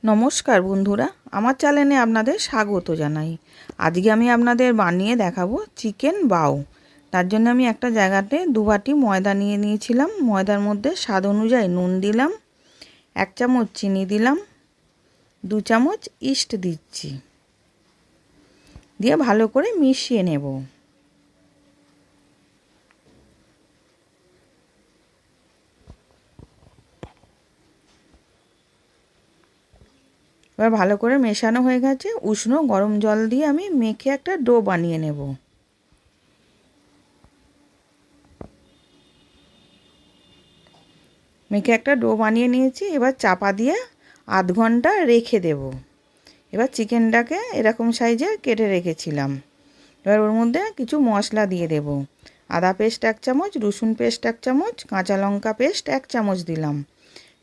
নমস্কার বন্ধুরা, আমার চ্যানেলে আপনাদের স্বাগত জানাই। আজকে আমি আপনাদের বানিয়ে দেখাবো চিকেন বাও। তার জন্য আমি একটা জায়গাতে 2 বাটি ময়দা নিয়ে নিয়েছিলাম। ময়দার মধ্যে স্বাদ অনুযায়ী নুন দিলাম, 1 চামচ চিনি দিলাম, 2 চামচ ইস্ট দিচ্ছি, দিয়ে ভালো করে মিশিয়ে নেব। এবার ভালো করে মেশানো হয়ে গেছে। উষ্ণ গরম জল দিয়ে আমি মেখে একটা ডো বানিয়ে নেব। মেখে একটা ডো বানিয়ে নিয়েছি। এবার চাপা দিয়ে আধ ঘন্টা রেখে দেব। এবার চিকেনটাকে এরকম সাইজের কেটে রেখেছিলাম। এবার ওর মধ্যে কিছু মশলা দিয়ে দেব। আদা পেস্ট 1 চামচ, রসুন পেস্ট 1 চামচ, কাঁচা লঙ্কা পেস্ট 1 চামচ দিলাম,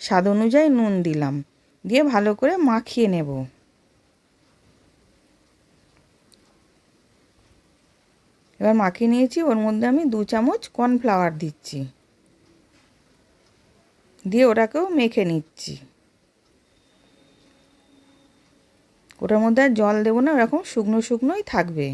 স্বাদ অনুযায়ী নুন দিলাম, দিয়ে ভালো করে মাখিয়ে নেব। এবার মাখিয়ে নিয়েছি। ওর মধ্যে আমি 2 চামচ কর্নফ্লাওয়ার দিচ্ছি, দিয়ে ওটাকেও মেখে নিচ্ছি। ওটার মধ্যে আর জল দেবো না, ওরকম শুকনো শুকনোই থাকবে।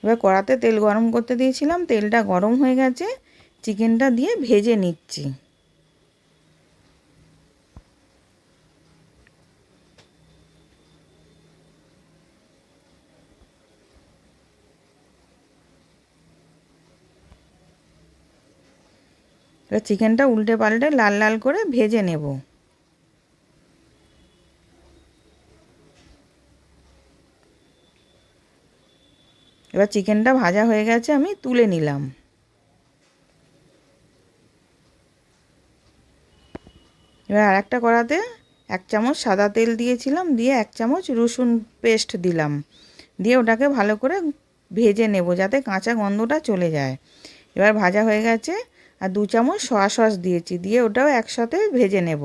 এবার কড়াতে তেল গরম করতে দিয়েছিলাম, তেলটা গরম হয়ে গেছে। চিকেনটা দিয়ে ভেজে নিচ্ছি। এবার চিকেনটা উল্টে পাল্টে লাল লাল করে ভেজে নেব। এবার চিকেনটা ভাজা হয়ে গেছে, আমি তুলে নিলাম। এবার আরেকটা কড়াতে 1 চামচ সাদা তেল দিয়েছিলাম, দিয়ে 1 চামচ রসুন পেস্ট দিলাম, দিয়ে ওটাকে ভালো করে ভেজে নেব যাতে কাঁচা গন্ধটা চলে যায়। এবার ভাজা হয়ে গেছে। আর 2 চামচ সয়া সস দিয়েছি, দিয়ে ওটাও একসাথে ভেজে নেব।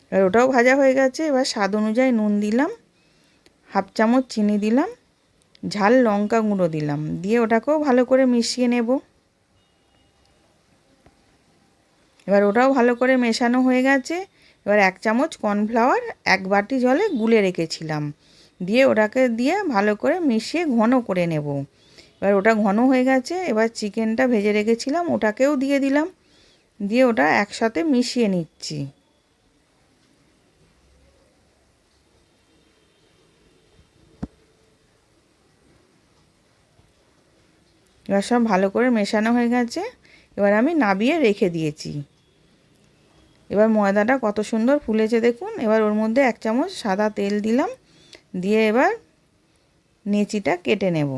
এবার ওটাও ভাজা হয়ে গেছে। এবার স্বাদ অনুযায়ী নুন দিলাম, 1/2 চামচ চিনি দিলাম, ঝাল লঙ্কা গুঁড়ো দিলাম, দিয়ে ওটাকেও ভালো করে মিশিয়ে নেব। এবার ওটাও ভালো করে মেশানো হয়ে গেছে। এবার 1 চামচ কর্নফ্লাওয়ার 1 বাটি জলে গুলে রেখেছিলাম, দিয়ে ওটাকে দিয়ে ভালো করে মিশিয়ে ঘন করে নেব। এবার ওটা ঘন হয়ে গেছে। এবার চিকেনটা ভেজে রেখেছিলাম ওটাকেও দিয়ে দিলাম, দিয়ে ওটা একসাথে মিশিয়ে নিচ্ছি। এবার সব ভালো করে মেশানো হয়ে গেছে। এবার আমি নাবিয়ে রেখে দিয়েছি। এবার ময়দাটা কত সুন্দর ফুলেছে দেখুন। এবার ওর মধ্যে 1 চামচ সাদা তেল দিলাম, দিয়ে এবার নেচিটা কেটে নেব।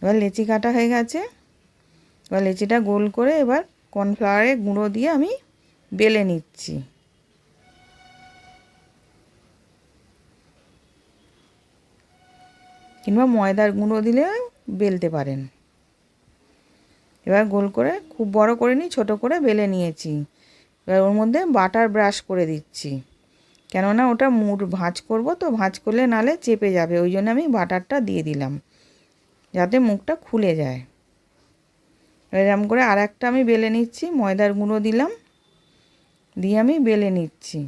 এবার লেচি কাটা হয়ে গেছে। এবার লেচিটা গোল করে এবার কর্নফ্লাওয়ারের গুঁড়ো দিয়ে আমি বেলে নিচ্ছি। কিংবা ময়দার গুঁড়ো দিলে বেলতে পারেন। এবার গোল করে খুব বড় করে নিই, ছোটো করে বেলে নিয়েছি। এবার ওর মধ্যে বাটার ব্রাশ করে দিচ্ছি, কেননা ওটা মুড় ভাঁজ করব, তো ভাঁজ করলে নালে চেপে যাবে, ওই জন্য আমি বাটারটা দিয়ে দিলাম যাতে মুখটা খুলে যায়। এরকম করে আর একটা আমি বেলে নিচ্ছি, ময়দার গুঁড়ো দিলাম, দিয়ে আমি বেলে নিচ্ছি।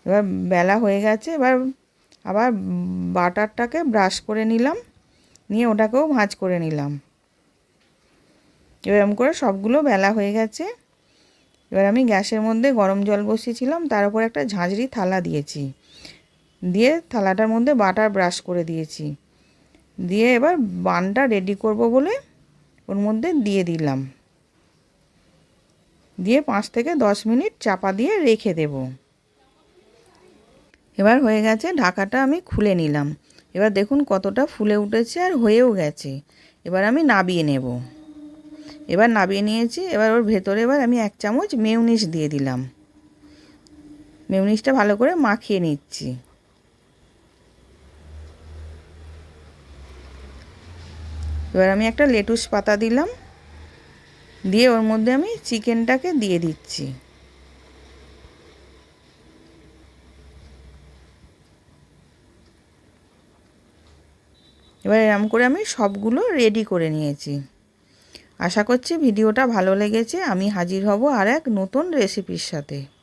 এবার বেলা হয়ে গেছে। এবার আবার বাটারটাকে ব্রাশ করে নিলাম, নিয়ে ওটাকেও ভাঁজ করে নিলাম। এরকম করে সবগুলো বেলা হয়ে গেছে। এবার আমি গ্যাসের মধ্যে গরম জল বসিয়েছিলাম, তার উপর একটা ঝাঁঝরি থালা দিয়েছি, দিয়ে থালাটার মধ্যে বাটার ব্রাশ করে দিয়েছি, দিয়ে এবার বানটা রেডি করব বলে ওর মধ্যে দিয়ে দিলাম, দিয়ে 5 থেকে 10 মিনিট চাপা দিয়ে রেখে দেব। এবার হয়ে গেছে, ঢাকাটা আমি খুলে নিলাম। এবার দেখুন কতটা ফুলে উঠেছে আর হয়েও গেছে। এবার আমি নাবিয়ে নেব। এবার নাবিয়ে নিয়েছি। এবার ওর ভেতরে এবার আমি 1 চামচ মেয়োনিজ দিয়ে দিলাম। মেয়োনিজটা ভালো করে মাখিয়ে নিচ্ছি। এবার আমি একটা লেটুস পাতা দিলাম, দিয়ে ওর মধ্যে আমি চিকেনটাকে দিয়ে দিচ্ছি। এবার এরকম করে আমি সবগুলো রেডি করে নিয়েছি। আশা করছি ভিডিওটা ভালো লেগেছে। আমি হাজির হব আর এক নতুন রেসিপির সাথে।